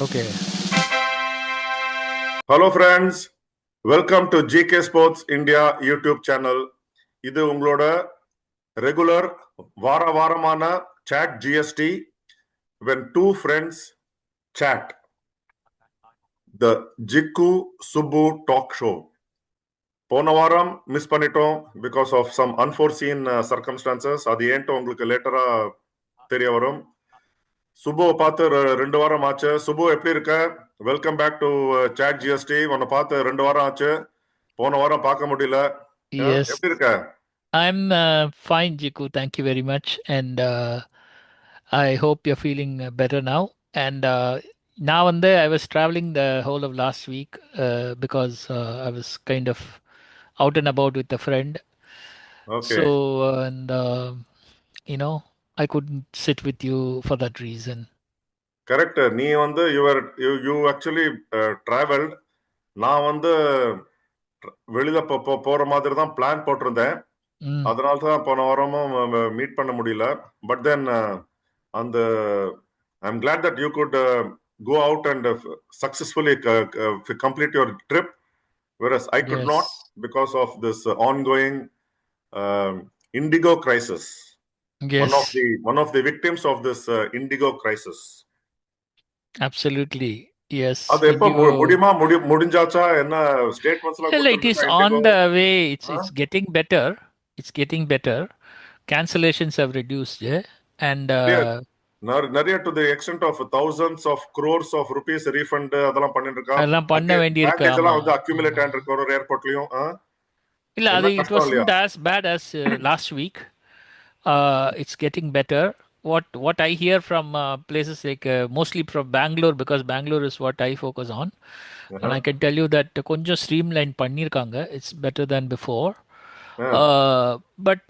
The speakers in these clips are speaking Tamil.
Okay. Hello friends, welcome to GK Sports India YouTube channel. இது உங்களோட regular வாரமான chat GST when two friends chat. The Jikku Subbu talk show. போன வாரம் மிஸ் பண்ணிட்டோம் because of some unforeseen circumstances. அது ஏன்ட்டு உங்களுக்கு லேட்டரா தெரிய வரும். சுபுவை பார்த்து 2 வாரம் ஆச்சு. சுபு எப்படி இருக்க? Welcome back to chat GST. உன்னை பார்த்து 2 வாரம் ஆச்சு. போன வாரம் பார்க்க முடியல. Yes. எப்படி இருக்க? I'm fine, Jiku. Thank you very much. And I hope you're feeling better now. And now and there, I was traveling the whole of last week because I was kind of out and about with a friend. Okay. So, and I couldn't sit with you for that reason. Correct. நீ வந்து யூ ஆக்சுவலி டிராவல்ட். நான் வந்து வெளியில போற மாதிரி தான் பிளான் போட்டிருந்தேன். அதனால தான் போன வாரமும் மீட் பண்ண முடியல. பட் தென் அந்த I am glad that you good go out and successfully complete your trip, whereas I could not because of this ongoing indigo crisis. Yes. One of the victims of this indigo crisis. Absolutely. Yes. அது எப்ப முடிஞ்சாச்சா? என்ன ஸ்டேட்மெண்ட்ஸ்லாம் Well, it is on the way. It's getting better. It's getting better. Cancellations have reduced, and நிறைய to the extent of thousands of crores of rupees refund அதெல்லாம் பண்ணிட்டு இருக்காங்க. அதெல்லாம் பண்ண வேண்டியிருக்கு. பேக்கேஜ் எல்லாம் வந்து அக்யூமுலேட் ஆயிருக்கு ஒரு ஏர்போர்ட்லயும். இல்ல, அது it wasn't as bad as last week. It's getting better. What I hear from places like mostly from Bangalore, because Bangalore is what I focus on, and I can tell you that கொஞ்சம் streamline பண்ணிருக்காங்க. It's better than before. But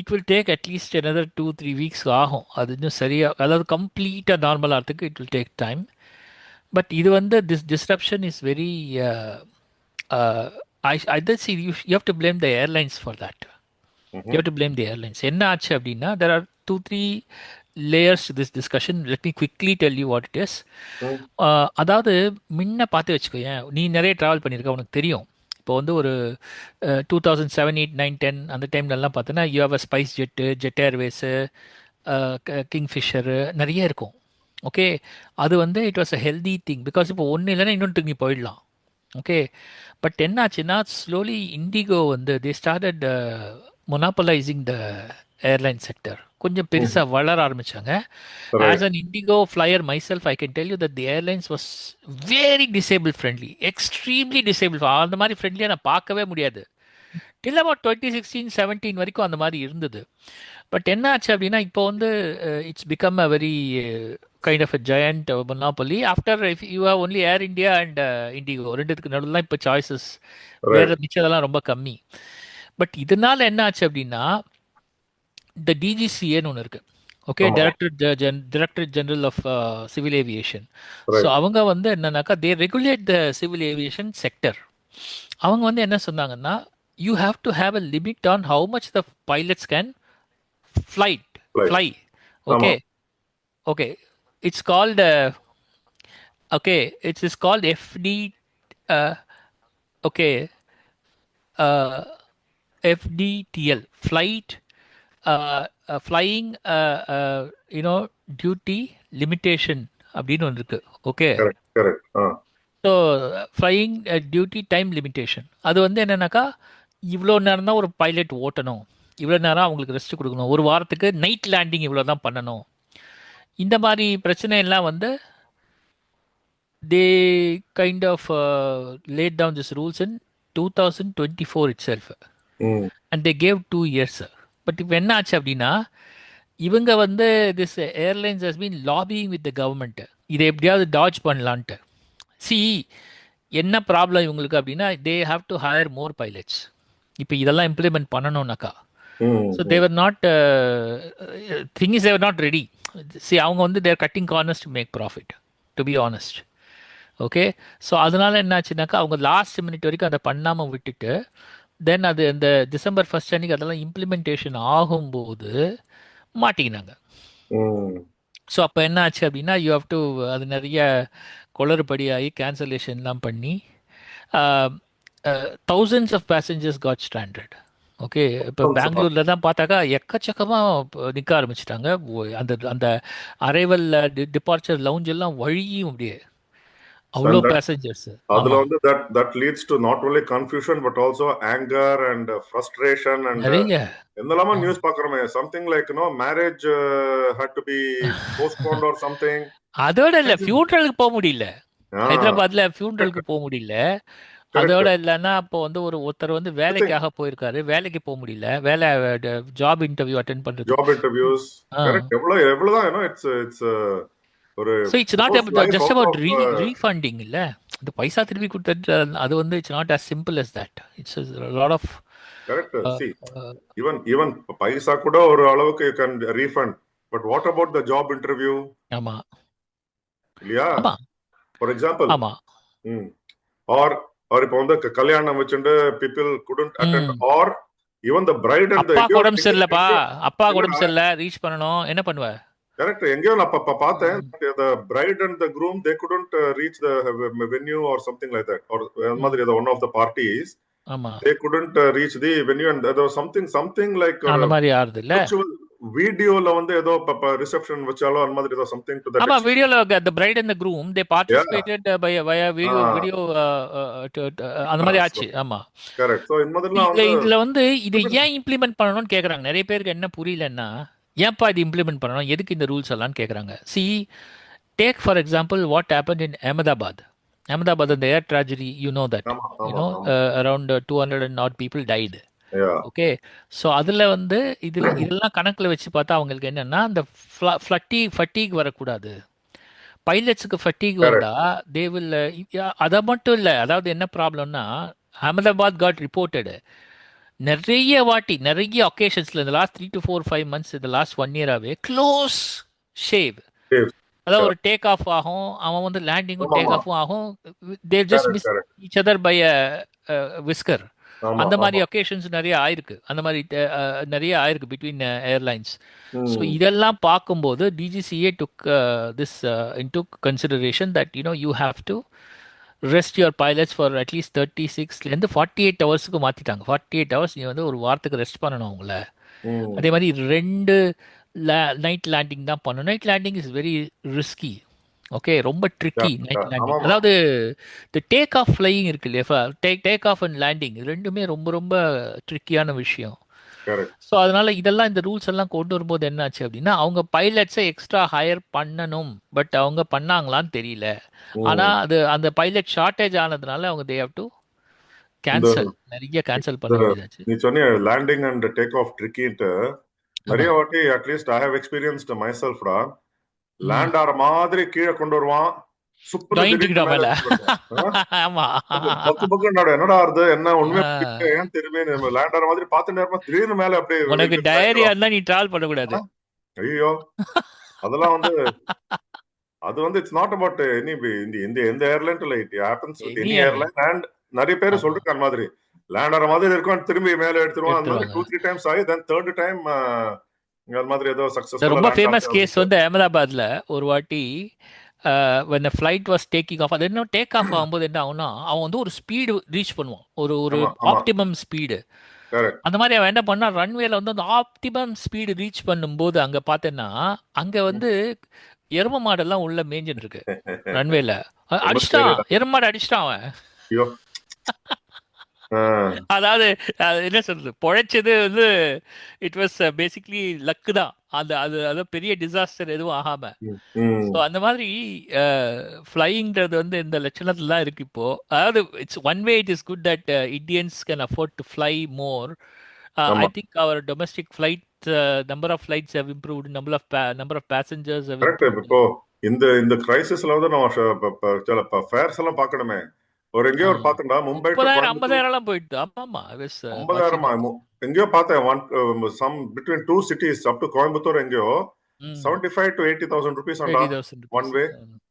it will take at least another 2-3 weeks ஆகும். அது இன்னும் சரியா, அதாவது கம்ப்ளீட்டா நார்மல் ஆகிறதுக்கு it will take time. But இது வந்து this disruption is very I don't see you have to blame the airlines for that. You have to blame the airlines. என்ன ஆச்சு அப்படின்னா, there are 2-3 layers to this discussion. Let me quickly tell you what it is. அதாவது முன்ன பார்த்து வச்சுக்கோ, நீ நிறைய ட்ராவல் பண்ணியிருக்க, உனக்கு தெரியும். இப்போ வந்து ஒரு 2007, 8, 9, 10 அந்த டைம்லலாம் பார்த்தோன்னா you have SpiceJet, Jet Airways, Kingfisher நிறைய இருக்கும். ஓகே, அது வந்து it was a healthy thing because இப்போ ஒன்று இல்லைன்னா இன்னொன்றுக்கு நீ போயிடலாம். ஓகே, பட் என்னாச்சுன்னா ஸ்லோலி இண்டிகோ வந்து they started monopolising the airline sector. கொஞ்சம் பெருசாக வளர ஆரம்பித்தாங்க. As an IndiGo flyer myself I can tell you that the airlines was very disable friendly, extremely disable. அந்த மாதிரி ஃப்ரெண்ட்லியாக நான் பார்க்கவே முடியாது. டில் அபவுட் 2016-17 வரைக்கும் அந்த மாதிரி இருந்தது. பட் என்ன ஆச்சு அப்படின்னா, இப்போ வந்து it's become a very kind of a giant monopoly. After if you have only Air India and IndiGo, ரெண்டுத்துக்கு நடுவில் தான் இப்போ சாய்ஸஸ், வேறு மிச்சதெல்லாம் ரொம்ப கம்மி. பட் இதனால என்ன ஆச்சு அப்படின்னா, இந்த டிஜிசிஏன்னு ஒன்று இருக்குது. Okay, director general of civil aviation. So அவங்க வந்து என்னன்னாக்கா they regulate the civil aviation sector. அவங்க வந்து என்ன சொன்னாங்கன்னா, you have to have a limit on how much the pilots can fly. Okay, it's called it is called FD FDTL, flight flying duty limitation அப்படின்னு ஒன்று இருக்கு. Okay, so flying duty time limitation. அது வந்து என்னன்னாக்கா, இவ்வளோ நேரம் தான் ஒரு பைலட் ஓட்டணும், இவ்வளோ நேரம் அவங்களுக்கு ரெஸ்ட் கொடுக்கணும், ஒரு வாரத்துக்கு நைட் லேண்டிங் இவ்வளோ தான் பண்ணணும். இந்த மாதிரி பிரச்சனை எல்லாம் வந்து they kind of laid down this rules in 2024 itself. And they gave 2 years. But இப்போ என்ன ஆச்சு அப்படின்னா, இவங்க வந்து this airlines has been lobbying with the government, இதை எப்படியாவது டாட்ஜ் பண்ணலான்ட்டு. என்ன ப்ராப்ளம் இவங்களுக்கு அப்படின்னா, they have to hire more pilots. இப்போ இதெல்லாம் இம்ப்ளிமெண்ட் பண்ணணும்னாக்கா, so they're not thing is they're not ready. அவங்க வந்து they're cutting corners to make profit, to be honest. Okay, so அதனால என்னாச்சுனாக்கா, அவங்க லாஸ்ட் மினிட் வரைக்கும் அதை பண்ணாமல் விட்டுட்டு தென் அது இந்த December 1st அன்னைக்கு அதெல்லாம் இம்ப்ளிமெண்டேஷன் ஆகும்போது மாட்டிக்கினாங்க. ஸோ அப்போ என்ன ஆச்சு அப்படின்னா யூ ஹவ் டு அது நிறைய குளறுபடியாகி கேன்சலேஷன்லாம் பண்ணி thousands of passengers got stranded. Okay, இப்போ Concept. பெங்களூரில் தான் பார்த்தாக்கா எக்கச்சக்கமாக நிற்க ஆரம்பிச்சிட்டாங்க. அந்த அந்த அரைவல் டிபார்ச்சர் லவுஞ்ச் எல்லாம் வழியும் அப்படியே And அவ்வளோ that பேசஞ்சர்ஸ். அதுல ஆமாம், வந்து that leads to not only confusion but also anger and frustration and நிறைய. என்னெல்லாமோ ஆ. நியூஸ் பாக்குறோமே, something like marriage had to be postponed or something. அதோட இல்லை, ஃபியூனரலுக்கு போக முடியல. Ah, ஹைதராபாத்தில் ஃபியூனரலுக்கு போக முடியல. correct. அதோட இல்லைன்னா அப்போ வந்து ஒருத்தர் வந்து I think வேலைக்காக போயிருக்காரு, வேலைக்கு போக முடியல, வேலை ஜாப் இன்டர்வியூ அட்டென்ட் பண்ணுறதுக்கு. job interviews, ஆ. correct. எவ்வளவுதான் it's ஒரு so it's not forced life just out about of refunding இல்லை. அந்த பைசா திருப்பி கொடுத்தது அது வந்து it's not as simple as that. It's lot of. correct. See, even பைசா கூட ஒரு அளவுக்கு you can refund, but what about the job interview? ஆமாம், இல்லையா? ஆமாம், For example, ஆமாம். or இப்போ வந்து கல்யாணம் வச்சுட்டு people couldn't attend, ம். or even the bride and the அப்பாவுக்கு உடம்பு சரியில்லைப்பா, அப்பாவுக்கு உடம்பு இல்லடா, சரியில்லை, ரீச் பண்ணணும், என்ன பண்ணுவ? கரெக்ட். எங்கேயோ நான் பார்த்தேன், the bride and the groom they couldn't reach the venue or something like that, or அந்த மாதிரி ஏதோ one of the parties ஆமாம், they couldn't reach the venue and there was something like அந்த மாதிரி ஆறுது இல்லை. virtual வீடியோல வந்து ஏதோ ரிசப்ஷன் வச்சாலோ அந்த மாதிரி ஏதோ something to that ஆமா, extent. வீடியோல the bride and the groom they Yeah. participated by via video அந்த மாதிரி ஆச்சு. ஆமா, கரெக்ட். சோ இந்த மாதிரிலாம் இதுல வந்து இதுல வந்து இதை ஏன் இம்ப்ளிமெண்ட் பண்ணணும்னு கேக்குறாங்க. நிறைய பேருக்கு என்ன புரியலன்னா, ஏன்பா இது இம்ப்ளிமெண்ட் பண்ணணும், எதுக்கு இந்த ரூல்ஸ் எல்லாம் கேக்குறாங்க. C, take for example what happen in Ahmedabad அந்த ஏர் ட்ராஜடி, யூ நோ தட், ஆமா யூ ஆமா நோ ஆமா. Around 200 and odd people died. Yeah. Okay, so அதில் வந்து இதெல்லாம் கணக்கில் வச்சு பார்த்தா அவங்களுக்கு என்னென்னா, அந்த ஃபட்டீக் வரக்கூடாது. பைலட்ஸுக்கு ஃபட்டீக் Correct. வந்தா தே வில். அதை மட்டும் இல்லை, அதாவது என்ன ப்ராப்ளம்னா, அகமதாபாத் காட் ரிப்போர்ட்டடு நிறைய ஒகேஷன்ஸில் இந்த லாஸ்ட் 3 to 4 5 months, இந்த லாஸ்ட் 1 year-ஆவே க்ளோஸ் ஷேவ். Yes. அதாவது ஒரு டேக் ஆஃப் ஆகும், அவன் வந்து லேண்டிங்கும் ஆமா டேக் ஆமா. ஆஃபும் ஆகும், தேவ் just correct miss correct. Each other by whisker. ஆமா அந்த மாதிரி ஆமா. ஒகேஷன்ஸ் நிறைய ஆயிருக்கு, அந்த மாதிரி நிறைய ஆயிருக்கு பிட்வீன் ஏர்லைன்ஸ். ஸோ ம். இதெல்லாம் பார்க்கும்போது DGCA took this into consideration that you have to rest your pilots for அட்லீஸ்ட் 36லேருந்து 48 ஹவர்ஸுக்கு மாற்றிட்டாங்க. 48 ஹவர்ஸ் நீ வந்து ஒரு வாரத்துக்கு ரெஸ்ட் பண்ணணும் அவங்கள. ம். அதே மாதிரி 2 நைட் லேண்டிங் தான் பண்ணணும். Night landing is very risky. Okay, ரொம்ப ட்ரிக்கி நைட் லேண்டிங். ஆமாமா. அதாவது இந்த டேக் ஆஃப் ஃப்ளையிங் இருக்கு இல்லையா, டேக் ஆஃப் அண்ட் லேண்டிங் ரெண்டுமே ரொம்ப ரொம்ப ட்ரிக்கியான விஷயம். கரெக்ட். ஸோ அதனால இதெல்லாம் இந்த ரூல்ஸ் எல்லாம் கொண்டு வரும்போது என்னாச்சு அப்படின்னா, அவங்க பைலட்ஸை எக்ஸ்ட்ரா ஹையர் பண்ணணும், பட் அவங்க பண்ணாங்களான்னு தெரியல. ஆனால் அது அந்த பைலட் ஷார்ட்டேஜ் ஆனதுனால அவங்க தே ஹவ் டு இந்த கேன்சல், நிறைய கேன்சல் பண்ண வேண்டியதாச்சு. நீ சொன்னிய லேண்டிங் அண்ட் டேக் ஆஃப் ட்ரிக்கிட்டு நிறைய ஆமாம், வாட்டி at least I have experienced my செல்ஃப்டா. Land ஆற மாதிரி கீழே கொண்டு வருவான், சுப்புன்னு திடீர்னு மேல மேல. எடுத்துட்டு ஆமா, பக்கு பக்கு என்னடா ஆறுது, என்ன உண்மையா ஏன் திரும்பி லேண்ட் ஆற மாதிரி பார்த்து நேரமா திடீர்னு மேல அப்படியே உனக்கு டயரியா இருந்தா நீ டிராவல் பண்ணக்கூடாது. ஐயோ அதெல்லாம் வந்து அது வந்து இட்ஸ் நாட் அபவுட் எனி இந்த எந்த ஏர்லைன் இல்லை, it happens with any airline. And நிறைய பேர் சொல்றாங்க அந்த மாதிரி லேண்ட் ஆற மாதிரி இருக்கும், திரும்பி மேல எடுத்துருவான். அந்த மாதிரி 2-3 times ஆகி தென் தேர்ட் டைம் அது மாதிரி ஏதோ சக்சஸ்ஃபுல்லா ரொம்ப லேண்ட் ஃபேமஸ் ஆகுது. கேஸ் வந்து அகமதாபாத்ல ஒரு வாட்டி when the flight was taking off, அது என்ன டேக் ஆஃப் ஆகும்போது என்ன ஆகும்னா, அவன் வந்து ஒரு ஸ்பீடு ரீச் பண்ணுவான், ஒரு ஆமா ஆமா. Optimum speed. கரெக்ட். அந்த மாதிரி அவன் என்ன பண்ணா, ரன்வேல வந்து அந்த ஆப்டிமம் ஸ்பீடு ரீச் பண்ணும்போது அங்க பார்த்தேன்னா, அங்க வந்து எரும மாடெல்லாம் உள்ள மேய்ஞ்சிட்டு இருக்கு ரன்வேல. ரொம்ப அடிச்சிட்டான், scary தான். எரும மாடு அடிச்சிட்டான் அவன். ஐயோ. அதாவது அது என்ன சொல்றது, பொழைச்சது வந்து இட் வாஸ் பேசிக்லி லக்கு தான். அந்த அது அது பெரிய டிசாஸ்டர் எதுவும் ஆகாம. ஸோ அந்த மாதிரி ஃப்ளைங்கிறது வந்து இந்த லட்சணத்துல தான் இருக்கு இப்போ. அதாவது it's one way it is good that Indians can afford to fly more. I ஆமா. Think our domestic flight number of flights have improved, number of passengers have correct. Improved. இப்போ இந்த கிரைசிஸ்ல வந்து நம்ம சில ஃபேர்ஸ் எல்லாம் பார்க்கணுமே. ஒரு எங்கேயோ ஒரு பார்த்தேன்டா, மும்பை டு 30,000 கோயம்புத்தூர் 50,000 போயிட்டு. ஆமா, I was 50,000 watching it. எங்கேயோ பார்த்தேன். Some between two cities up to Coimbatore எங்கேயோ 75,000 to 80,000 rupees Andal 80,000 one rupees. வே.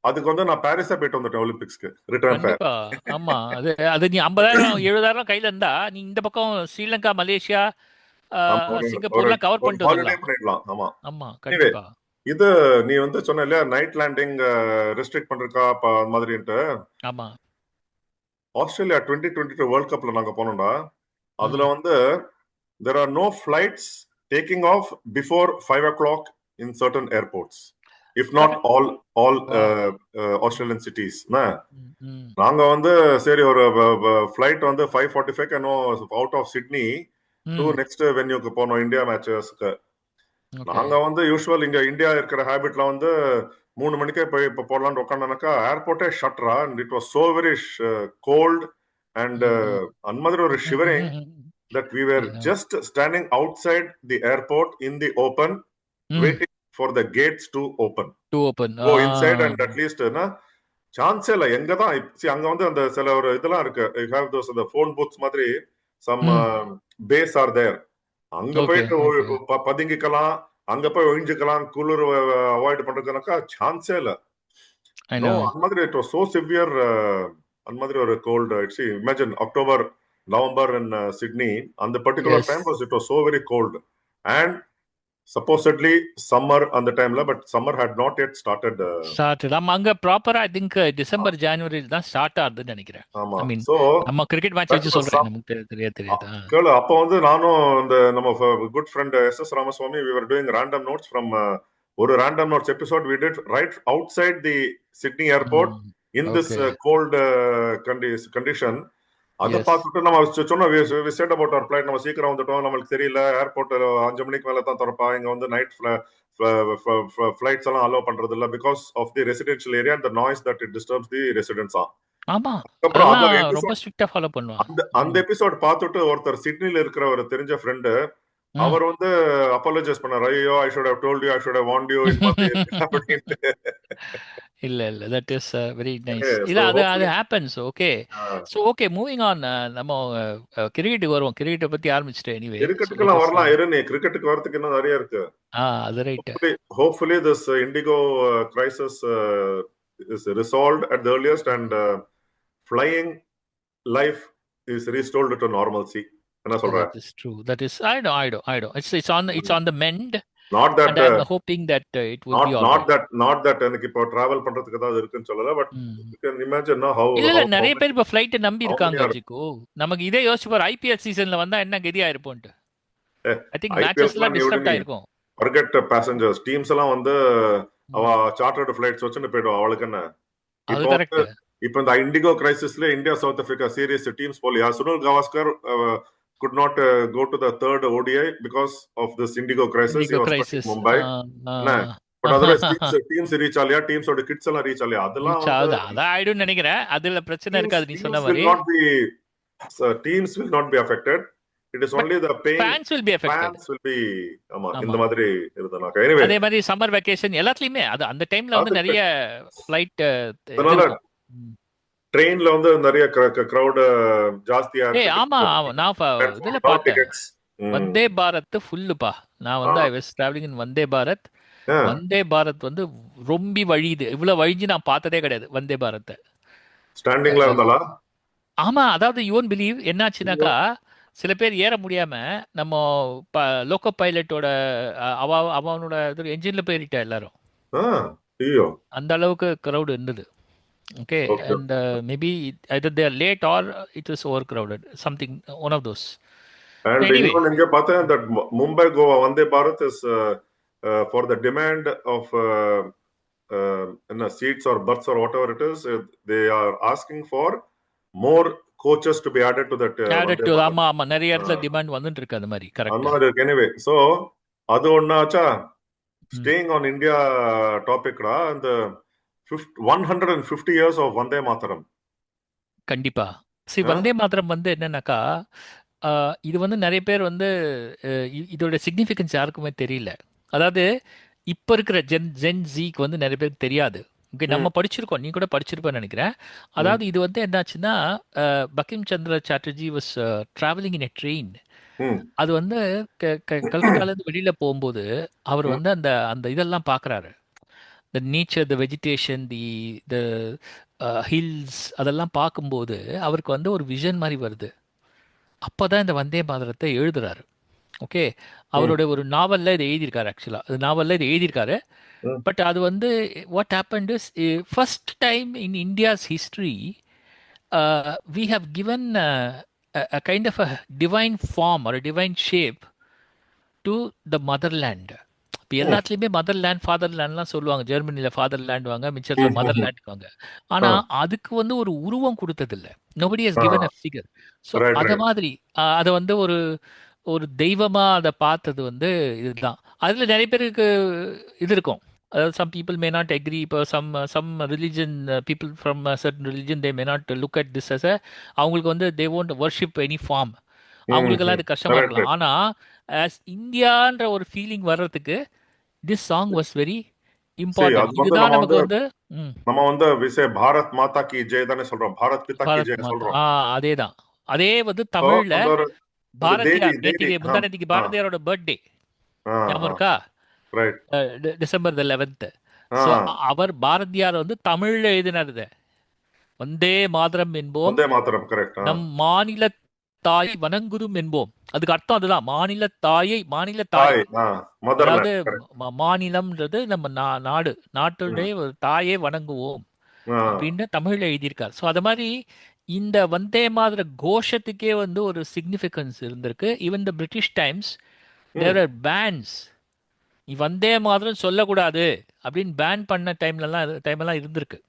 அதுக்கு வந்து நான் பாரிஸா போயிட்டு வந்துட்டேன் ஒலிம்பிக்ஸ்க்கு ரிட்டர்ன் ஃபேர். கண்டிப்பா. ஆமா, அது அது நீ 50,000 70,000 கையில இருந்தா நீ இந்த பக்கம் ஸ்ரீலங்கா, மலேசியா, ஆமா, ஒரு சிங்கப்பூர்லாம் கவர் ஒரு பண்ணிட்டு ஹாலிடே வந்துடலாம். பண்ணிடலாம். ஆமா. ஆமா, எனிவே கண்டிப்பா. இது நீ வந்து சொன்ன இல்லையா நைட் லேண்டிங் ரெஸ்ட்ரிக்ட் பண்றக்கா அந்த மாதிரின்ட்டு. ஆமா. ஆஸ்திரேலியா 2022 வேர்ல்ட் கப்ல நாங்க போனோம்டா. அதுல ம். வந்து there are no flights taking off before 5 o'clock in certain airports, if not correct. all wow. ம். Australian cities. ம். ம். நாங்க வந்து சரி ஒரு ஃபிளைட் வந்து 5:45 அவுட் ஆஃப் சிட்னி டு ம். நெக்ஸ்ட் வென்யூக்கு போனோம் இந்தியா மேட்சஸ்க்கு. ஓகே. நாங்க வந்து யூஸ்வல் இங்க இந்தியா இருக்கிற ஹேபிட்ல வந்து 3 மணிக்கே போய் இப்போ போடலான்னு உட்காந்தாக்கா ஏர்போர்ட்டே ஷட்ரா and it was so very cold and hmm. Hmm. அந்த மாதிரி ஒரு shivering that we were Yeah. just standing outside the airport in the open, ம். waiting for the gates to open. To open. Go inside and at least சான்ஸே இல்லை. எங்க தான் அங்க வந்து அந்த சில ஒரு இதெல்லாம் இருக்கு. யூ ஹேவ் தோஸ் அந்த ஃபோன் பூத்ஸ் மாதிரி சம் ம். Base are there. அங்க ஓகே. போயிட்டு ஓகே. பதுங்கிக்கலாம், அங்க போய் ஒழிஞ்சுக்கலாம், குளிர் அவாய்ட் பண்றதுனாக்கா சான்ஸே இல்லை. I know no. அந்த மாதிரி இட் வாஸ் சோ சிவியர். அந்த மாதிரி ஒரு cold it's imagine October November in Sydney. அந்த particular yes. Time was it was so very cold and supposedly summer on the time, but summer had not yet started. Start நம்ம அங்க ப்ராப்பரா ஐ திங்க் டிசம்பர் ஜனவரி தான் ஸ்டார்ட் ஆகுதுன்னு நினைக்கிறேன். ஆமா. ஐ மீன் So நம்ம கிரிக்கெட் மேட்ச் that வச்சு was சொல்றேன், நமக்கு தெரியாது. கேளு. அப்ப வந்து நானும் இந்த நம்ம good friend S Ramaswamy we were doing random notes from ஒரு random notes episode we did right outside the Sydney airport in this okay. cold condition. அதை எஸ். பார்த்துட்டு நம்ம சொன்னோம் we said about our flight. நம்ம சீக்கிரம் வந்துட்டோம், நம்மளுக்கு தெரியல ஏர்போர்ட் 5 மணிக்கு மேல தான் திறப்பா. இங்க வந்து நைட் ஃபிளைட்ஸ் எல்லாம் அலோவ் பண்றது இல்ல because of the residential area and the noise that it disturbs the residents. ஆமா, அதுக்கப்புறம் அதெல்லாம் அந்த ரொம்ப எபிசோட் ஸ்ட்ரிக்டா ஃபாலோ பண்ணுவான். அந்த எபிசோட் பார்த்துட்டு ஒருத்தர் சிட்னில இருக்கிற ஒரு தெரிஞ்ச ஃப்ரெண்டு ம். அவர் வந்து அப்பாலஜைஸ் பண்ணாரு. ஐயோ I should have told you, I should have warned you இந்த மாதிரி அப்படின்ட்டு. இல்ல தட் இஸ் வெரி நைஸ். இல்ல So அது அது hopefully happens. Okay. So okay, moving on. நம்ம கிரிக்கெட்டுக்கு வருவோம். கிரிக்கெட்டை பத்தி ஆரம்பிச்சிட்டேன். எனிவே ஸோ லெட் கிரிக்கெட்டுக்கெல்லாம் அஸ். வரலாம். இரு, நீ கிரிக்கெட்டுக்கு வரதுக்கு இன்னும் நிறைய இருக்கு. அது right. Hopefully this Indigo crisis is resolved at the earliest and flying life is restored to normalcy. என்ன சொல்ற? That is true. That is, I know. It's on the mend, Not that and I'm hoping that it will be all right. not that எனக்கு இப்போ டிராவல் பண்றதுக்கு ஏதாவது இருக்குன்னு சொல்லல, but you can imagine how இல்ல how நிறைய பேர் இப்ப ஃபிளைட் நம்பி how many இருக்காங்க are ஜிக்கு. நமக்கு இதே யோசிச்சு பாரு, ஐபிஎல் சீசன்ல வந்தா என்ன கதியா இருப்போம்ட்டு. ஐ திங்க் IPL மேட்சஸ் எல்லாம் டிஸ்டர்ப்ட் ஆயிருக்கும். forget passengers டீம்ஸ் எல்லாம் வந்து அவ சார்ட்டர்ட் ஃபிளைட்ஸ் வச்சுன்னு போய்டும். அவளுக்கு என்ன அது இப்போ கரெக்ட். இப்போ இந்த இண்டிகோ கிரைசிஸ்ல India South Africa series teams போலியா. Sunil Gavaskar could not go to the third ODI because of this Indigo crisis. He was stuck in Mumbai. But otherwise teams reach ஆலியா, டீம்ஸோட கிட்ஸ் எல்லாம் ரீச் ஆலியா. அதெல்லாம் வந்து அதான் ஆயிடும்னு நினைக்கிறேன். அதுல பிரச்சனை இருக்காது நீ சொன்ன மாதிரி. teams will not be affected. It is only the paying fans will be affected. fans will be இந்த மாதிரி இருந்தனாக்க. Anyway, அதே மாதிரி சம்மர் வெக்கேஷன் எல்லாத்துலயுமே அது அந்த டைம்ல வந்து நிறைய ஃளைட் அதனால ட்ரெயின்ல வந்து நிறைய கிரவுட் ஜாஸ்தியா இருக்கு. ஆமா நான் இதுல பார்த்தேன். வந்தே பாரத் ஃபுல்லுப்பா. நான் வந்து ஐ வாஸ் டிராவலிங் இன் வந்தே பாரத். வந்தே பாரத் வந்து ரொம்ப வழியுது. இவ்வளவு வழிஞ்சு நான் பார்த்ததே கிடையாது வந்தே பாரத்தை. ஸ்டாண்டிங்ல இருந்தாலா? ஆமா, அதாவது யூ ஒன்ட் பிலீவ் என்னாச்சுனாக்கா, சில பேர் ஏற முடியாம நம்ம லோக்கோ பைலட்டோட அவனோட என்ஜின்ல போயிட்டா எல்லாரும். அந்த அளவுக்கு கிரௌட் இருந்தது. Okay, and maybe either they are late or it was overcrowded, something, one of those. And anyway, inge paatha that Mumbai Goa Vande Bharat is for the demand of seats or berths or whatever it is, they are asking for more coaches to be added to that. ஆமா நிறைய இடத்துல டிமாண்ட் வந்துட்டு இருக்கு. அந்த மாதிரி கரெக்ட். Anyway, so அது ஒண்ணாச்சா. Staying on India topic டா, அந்த 150 years of Vande Mataram. கண்டிப்பா. வந்தே மாதரம் வந்து என்னன்னாக்கா, இது வந்து நிறைய பேர் வந்து இதோட சிக்னிஃபிகன்ஸ் யாருக்குமே தெரியல. அதாவது இப்ப இருக்கிற ஜென் ஜிக்கு வந்து நிறைய பேருக்கு தெரியாது. ஓகே, நம்ம படிச்சிருக்கோம், நீ கூட படிச்சிருப்பேன்னு நினைக்கிறேன். அதாவது இது வந்து என்னாச்சுன்னா, Bankim Chandra Chatterjee was travelling in a train. அது வந்து கல்கத்தாலேருந்து வெளியில போகும்போது அவர் வந்து அந்த அந்த இதெல்லாம் பார்க்குறாரு. the nature, the vegetation, the hills, அதெல்லாம் பார்க்கும்போது அவருக்கு வந்து ஒரு விஷன் மாதிரி வருது. அப்போதான் இந்த வந்தே மாதரத்தை எழுதுறாரு. ஓகே, அவரோட ஒரு நாவலில் இதை எழுதியிருக்காரு. ஆக்சுவலாக அது நாவலில் இதை எழுதியிருக்காரு. ம். பட் அது வந்து what happened is first time in India's history we have given a kind of a divine form or a divine shape to the motherland. இப்போ ம். எல்லாத்துலேயுமே மதர்லேண்ட் ஃபாதர்லேண்ட்லாம் சொல்லுவாங்க. ஜெர்மனியில் ஃபாதர்லேண்ட் வாங்க, மிச்சத்தில் ம். ம். மதர்லேண்ட் வாங்க. ஆ. ஆனால் அதுக்கு வந்து ஒரு உருவம் கொடுத்ததில்ல. Nobody has ah. Given a figure. So right, அதை ரைட். மாதிரி அதை வந்து ஒரு ஒரு தெய்வமா அதை பார்த்தது வந்து இதுதான். அதுல நிறைய பேருக்கு இது இருக்கும். அதாவது some people may not agree. இப்போ some religion people from certain religion they may not look at this as அவங்களுக்கு வந்து தே won't worship எனி ஃபார்ம். ம். அவங்களுக்கெல்லாம் ம். இது கஷ்டமா ரைட், இருக்கலாம். ரைட். ஆனா ஆஸ் இந்தியான்ற ஒரு ஃபீலிங் வர்றதுக்கு this song was very important. அது வந்து இதுதான் நமக்கு வந்து ம், நம்ம வந்து விசே பாரத் மாதா கி ஜெய் தானே சொல்றோம். பாரத் பிதா கி பாரத் ஜெய் மாதா. சொல்றோம். அதேதான். அதே வந்து இப்போ தமிழ்ல அந்த ஒரு அந்த தேதி பாரதியார் தேதி நேத்திக்கு முந்தானேத்திக்கு ஆ பாரதியாரோட பர்த்டே ஆ ஞாபகம் ஆ இருக்கா? ரைட். December 11th. ஆ ஸோ அவர் பாரதியார் வந்து தமிழ்ல எழுதினது வந்தே மாதரம் என்போம், வந்தே மாதரம் கரெக்ட். நம் மாநில தாயை வணங்குதும் என்போம். அதுக்கு அர்த்தம் அதுதான். மாநில தாயை, மாநில தாய். தாய் அதாவது மதர்லேண்ட் கரெக்ட். மாநிலம்ன்றது நம்ம நாடு, ம். நாட்டுடைய ஒரு தாயே வணங்குவோம் ஆ. அப்படின்னு தமிழ்ல எழுதியிருக்கார். ஸோ அது மாதிரி இந்த வந்தே மாதர கோஷத்துக்கே வந்து ஒரு சிக்னிஃபிகன்ஸ் இருந்திருக்கு. ஈவன் த பிரிட்டிஷ் டைம்ஸ் தேர் ம். ஆர் பேன்ஸ். நீ வந்தே மாதரம் சொல்லக்கூடாது அப்படின்னு பேன் பண்ண டைம்லாம் இருந்திருக்கு.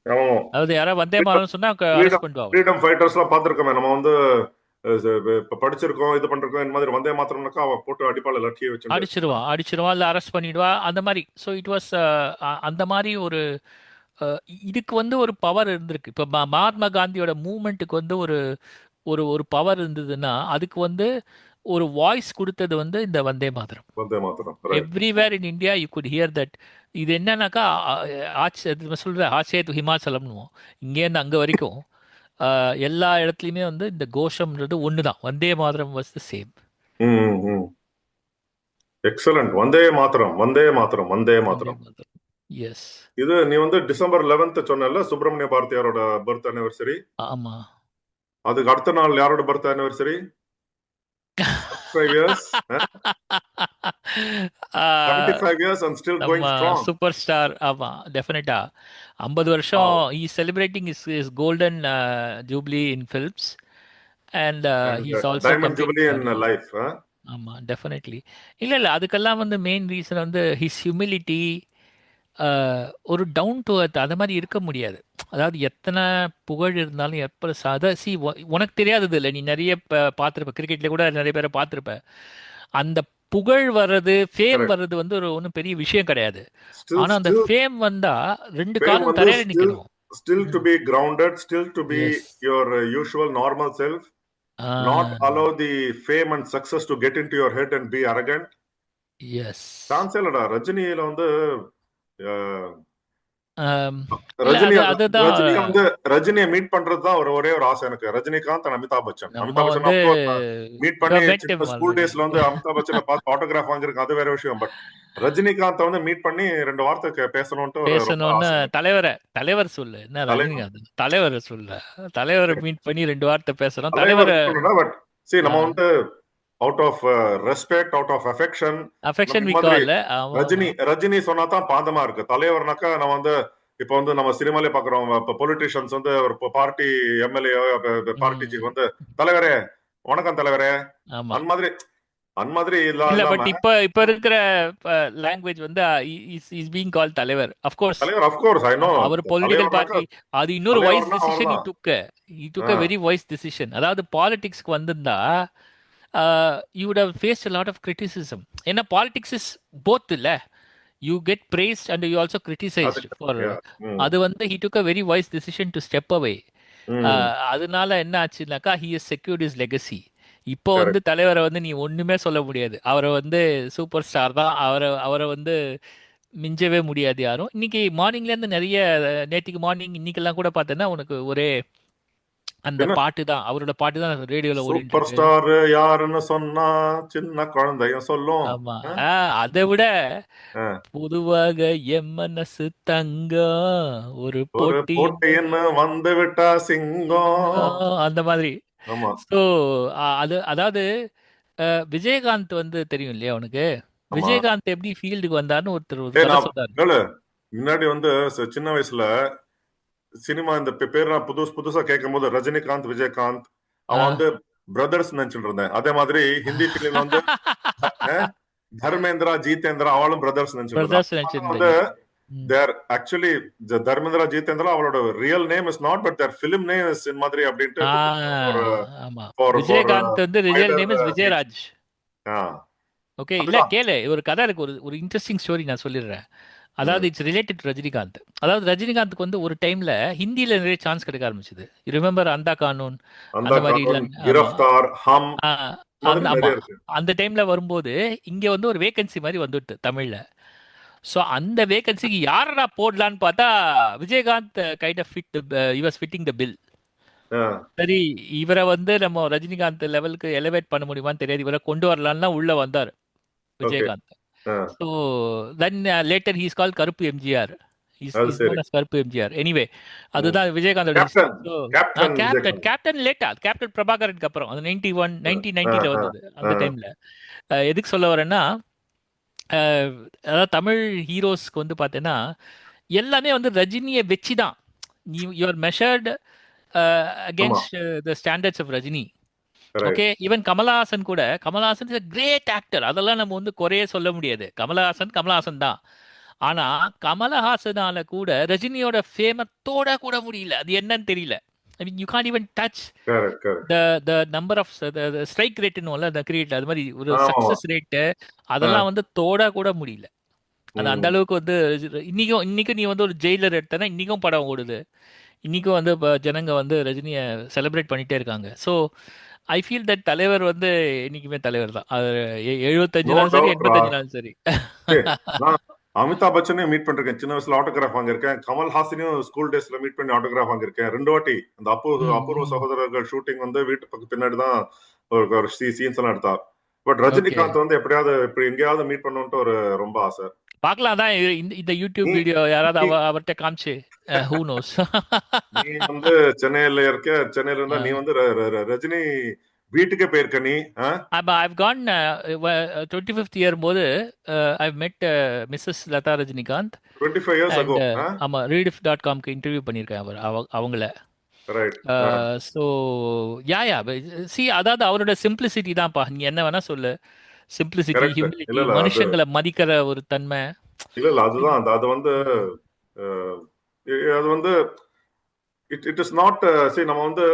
ஆமா. அதாவது யாராவது வந்தே மாதரம் சொன்னா அரெஸ்ட் ஃப்ரீடம் பண்ணுவாங்க. ஃப்ரீடம் ஃபைட்டர்ஸ்லாம் பார்த்துருக்கோமே நம்ம வந்து இப்ப படிச்சிருக்கோம் இது பண்றோம் இந்த மாதிரி வந்தே மாத்திரம்னாக்கா அவ போட்டு அடிப்பாள் லட்சிய வச்சுட்டு. அடிச்சிருவான் இல்லை அரெஸ்ட் பண்ணிடுவா அந்த மாதிரி. ஸோ இட் வாஸ் அந்த மாதிரி ஒரு இதுக்கு வந்து ஒரு பவர் இருந்திருக்கு. இப்போ மகாத்மா காந்தியோட மூமெண்ட்டுக்கு வந்து ஒரு ஒரு ஒரு பவர் இருந்ததுன்னா அதுக்கு வந்து ஒரு வாய்ஸ் கொடுத்தது வந்து இந்த வந்தே மாதரம். வந்தே மாத்திரம் right. Everywhere in India you good hear that. இது என்னன்னாக்கா சொல்ற ஆச்சே ஹிமாச்சலம்னுவோம். இங்கேருந்து அங்கே வரைக்கும் எல்லா இடத்துலையுமே வந்து இந்த கோஷம்ன்றது ஒன்று தான். Vande Mataram was the same. ம். ம். எக்ஸலண்ட். வந்தே மாத்திரம் வந்தே மாத்திரம் வந்தே வந்தே மாத்திரம். மாதரம். எஸ். இது நீ வந்து டிசம்பர் 11th சொன்னல சுப்பிரமணிய பாரதியாரோட பர்த் அனிவர்சரி. ஆமா. அதுக்கு அடுத்த நாள் யாரோட birth anniversary? 5 years. 75 years and still நம்ம going strong. Super star. ஆமா, டெஃபினட்டா 50 வருஷம். Wow. E celebrating is golden jubilee in films and And he's also diamond complete. jubilee in life. ஆமா, டெஃபினெட்லி. இல்ல அதுக்கெல்லாம் வந்து மெயின் ரீசன் வந்து ஹிஸ் ஹியூமிலிட்டி. ஒரு டவுன் டு அர்த் அது மாதிரி இருக்க முடியாது. அதாவது எத்தனை புகழ் இருந்தாலும் எப்போ சி உனக்கு தெரியாதது இல்லை. நீ நிறைய பார்த்துருப்ப, கிரிக்கெட்ல கூட நிறைய பேரை பார்த்துருப்ப. அந்த புகழ் வர்றது, ஃபேம் Correct. வர்றது வந்து ஒரு ஒன்றும் பெரிய விஷயம் கிடையாது. Still, ஆனா அந்த still, ஃபேம் வந்தா ரெண்டு fame காலம் வந்து தரையில நிக்கணும். still to ம். be grounded, still to be yes. your usual normal self. Not allow the fame and success to get into your head and be arrogant. Yes. சான்ஸே இல்லடா. ரஜினியில வந்து இல்ல ரஜினி அதுதான் ரஜினியை வந்து ரஜினியை மீட் பண்றதுதான் ஒரே ஒரு ஆசை எனக்கு. ரஜினிகாந்த் அண்ட் அமிதாப் பச்சன். நம்ம அமிதாப் பச்சன் வந்து அப்கோர்ஸ் மீட் பண்ணி met him சின்ன ஸ்கூல் already. டேஸ்ல வந்து அமிதாப் பச்சனை பார்த்து ஆட்டோகிராஃப் வாங்கிருக்கு, அது வேற விஷயம். பட் ரஜினிகாந்த் வந்து மீட் பண்ணி 2 வார்த்தை பேசணும்ட்டு ஒரு ரொம்ப பேசணும்னு ஆசை எனக்கு. தலைவர் சொல்லு. என்ன தலைவர் ரஜினிகாந்த் தலைவரை சொல்ல. தலைவரை மீட் பண்ணி 2 வார்த்தை பேசுறோம். தலைவர் தலைவரை பட் நம்ம வந்து out of respect, out of affection affection நம்ம வி மாதிரி கால். ஆமா ஆமா. ரஜினி சொன்னா தான் பாந்தமா இருக்கு. தலைவர்னாக்கா நம்ம வந்து இப்ப வந்து நம்ம சினிமாலே பாக்குறோம். இப்ப பொலிட்டிஷியன்ஸ் வந்து ஒரு பார்ட்டி எம்எல்ஏ பார்ட்டி ம். சீஃப் வந்து தலைவரே வணக்கம் தலைவரே ஆமா. அந்த மாதிரி இல்ல இல்லாம பட் இப்ப இருக்கிற லாங்குவேஜ் வந்து இஸ் பீங் கால் தலைவர். ஆஃப் கோர்ஸ் தலைவர் அஃப்கோர்ஸ் ஐ நோ. அவர் பொலிட்டிக்கல் தலைவர்னாக்கா பார்ட்டி. அது இன்னொரு வைஸ் தலைவர்னா டிசிஷன் அவ்வளவுதான். he took a very wise decision. அதாவது பாலிடிக்ஸ்க்கு வந்திருந்தா you would have faced a lot of criticism. ஏன்னா பாலிடிக்ஸ் இஸ் போத் இல்ல. You get praised and you also criticized for. அது வந்து he took a very wise decision to step away. அதனால என்ன ஆச்சுனாக்கா he has secured his legacy. இப்போ வந்து தலைவரை வந்து நீ ஒண்ணுமே சொல்ல முடியாது. அவரை வந்து சூப்பர் ஸ்டார் தான். அவரை வந்து மிஞ்சவே முடியாது யாரும். இன்னைக்கு மார்னிங்ல இருந்து நிறைய நேற்றுக்கு மார்னிங் இன்னைக்கெல்லாம் கூட பார்த்தேன்னா உனக்கு ஒரே அந்த பாட்டு தான், அவரோட பாட்டு தான் ரேடியோல ஓடிட்டு சூப்பர் இருக்கு. ஸ்டார் யாருன்னு சொன்னா சின்ன குழந்தையும் சொல்லும். ஆமா. அதை விட பொதுவாக எம் மனசு தங்கம் ஒரு போட்டின்னு வந்து விட்டா சிங்கம் அந்த மாதிரி. ஆமா. ஸோ அதாவது விஜயகாந்த் வந்து தெரியும் இல்லையா உனக்கு? ஆமா. விஜயகாந்த் எப்படி ஃபீல்டுக்கு வந்தாருன்னு ஒருத்தர் ஒரு ஏய் கதை நான் சொன்னாரு. கேளு. முன்னாடி வந்து சின்ன வயசுல சினிமா இந்த பேர் நான் புதுசா கேட்கும் போது ரஜினிகாந்த், விஜயகாந்த் ஆ. அவன் வந்து பிரதர்ஸ் நினைச்சிட்டு இருந்தேன். அதே மாதிரி ஹிந்தி பிலிம்ல வந்து அஹ், தர்மேந்திரா, ஜீதேந்திரா அவளும் பிரதர்ஸ் நினைச்சிட்டு இருந்தான். பிரதர்ஸ் வந்து நினைச்சிருந்தீங்க. ம். தேர் ஆக்சுவலி தர்மேந்திரா, ஜீதேந்திரா அவளோட real name is not but their film name is in மாதிரி அப்படின்ட்டு ஆ, ஃபார் ஆமா. ஃபார் விஜயகாந்த் வந்து real name is Vijayaraj. Okay, இல்ல அதுதான். கேளு, ஒரு கதை இருக்கு, ஒரு ஒரு இன்ட்ரெஸ்டிங் ஸ்டோரி நான் சொல்லிடுறேன். அதாவது ம். It's related to Rajinikanth. அதாவது ரஜினிகாந்துக்கு வந்து ஒரு டைம்ல ஹிந்தியில நிறைய சான்ஸ் கிடைக்க ஆரம்பிச்சது. ரிமெம்பர் அந்த கானூன் அந்த அந்த மாதிரி இல்ல. கார்ட்டூன், ஆமா. கிரஃப்தார், ஹம் ஆ, மாதிரி அந்த ஆமா. நிறைய இருக்கு. அந்த டைம்ல வரும்போது இங்க வந்து ஒரு வேகன்சி மாதிரி வந்துட்டு தமிழ்ல. ஸோ அந்த வேகன்சிக்கு யாரடா போடலான்னு பார்த்தா Vijayakanth kind of fit, he was fitting the bill. Ah, சரி, இவரை வந்து நம்ம ரஜினிகாந்த் லெவலுக்கு எலிவேட் பண்ண முடியுமான்னு தெரியாது, இவரை கொண்டு வரலான்னா உள்ள வந்தார் okay. Vijayakanth. So then later he's call கருப்பு எம்ஜிஆர். அது இஸ் சரி. நோன் அஸ் கருப்பு எம்ஜிஆர். எனிவே, அதுதான் விஜயகாந்தோட history. Captain so captain captain Vijayakanth. Captain லேட்டா, கேப்டன் பிரபாகரனுக்கு அப்புறம் அது 1991 அஹ், 1990ல அஹ், வந்தது அந்த அஹ். டைம்ல. எதுக்கு சொல்ல வரேன்னா, அஹ், அதாவது தமிழ் ஹீரோஸ்க்கு வந்து பார்த்தீங்கன்னா எல்லாமே வந்து ரஜினியை வச்சு தான். யூஆர் மெஷர்டு ஆமா, against the standards of Rajini. Okay, right. Even Kamal Haasan கூட, கமலஹாசன் இஸ் கிரேட் ஆக்டர், அதெல்லாம் நம்ம வந்து குறையே சொல்ல முடியாது. கமலஹாசன் கமலஹாசன் தான். ஆனா கமலஹாசனால கூட ரஜினியோட ஃபேம தோட கூட முடியல. அது என்னன்னு தெரியல. I mean you can't even touch correct, correct. The the number of strike ரேட்னுல அந்த கிரியேட் அது மாதிரி ஒரு ஆமா. சக்சஸ் ரேட்டு, அஹ், அதெல்லாம் வந்து தோட கூட முடியல. அது அந்த ம். அளவுக்கு வந்து இன்னைக்கும் நீ வந்து ஒரு ஜெயிலர் எடுத்தனா இன்னைக்கும் படம் ஓடுது. இன்னைக்கும் வந்து ஜனங்க வந்து ரஜினியை செலிப்ரேட் பண்ணிட்டே இருக்காங்க. ஸோ ஐ ஃபீல் தட் தலைவர் வந்து இன்னைக்குமே தலைவர் தான். அது 75 நோ நாளும் சரி, டவுட் ரா. 85 நாளும் சரி. நான் அமிதாப் பச்சனையும் மீட் பண்ணிருக்கேன். சின்ன வயசுல ஆட்டோகிராஃப் வாங்கியிருக்கேன். கமல்ஹாசனையும் ஸ்கூல் டேஸ்ல மீட் பண்ணி ஆட்டோகிராஃப் வாங்கியிருக்கேன் 2 வாட்டி. அந்த ம், அபூர்வ ம். சகோதரர்கள் ஷூட்டிங் வந்து வீட்டு பக்கம் பின்னாடி தான் ஒரு சீன்ஸ் எல்லாம் எடுத்தா. பட் ஓகே, ரஜினிகாந்த் வந்து எப்படியாவது இப்படி எங்கேயாவது மீட் பண்ணணும்ட்டு ஒரு ரொம்ப ஆசை. பார்க்கலாம் தான். இந்த யூடியூப் நீ வீடியோ யாராவது நீ அவர்கிட்ட காமிச்சு, ஹூ நோஸ். நீ வந்து சென்னையில இருக்க. சென்னையில இருந்தா நீ வந்து ரஜினி வீட்டுக்கே போயிருக்க நீ. I've gone 25th இயர் போது I've met Mrs Latha Rajinikanth. 25 years and ago. ஆமா, ரீடிஃப்.காம்க்கு இன்டர்வியூ பண்ணியிருக்கேன் அவங்கள. Right. So yeah yeah see, அதாவது அவரோட சிம்பிளிசிட்டி தான்ப்பா. நீ என்ன வேணா சொல்லு, சிம்பிளிசிட்டி, கரெக்ட். இல்ல ஹியூமிலிட்டி, இல்ல அது மனுஷங்களை மதிக்கிற ஒரு தன்மை. இல்ல இல்ல அதுதான் அது வந்து ம். அஹ், அது வந்து இட் இஸ் நாட். சரி நம்ம வந்து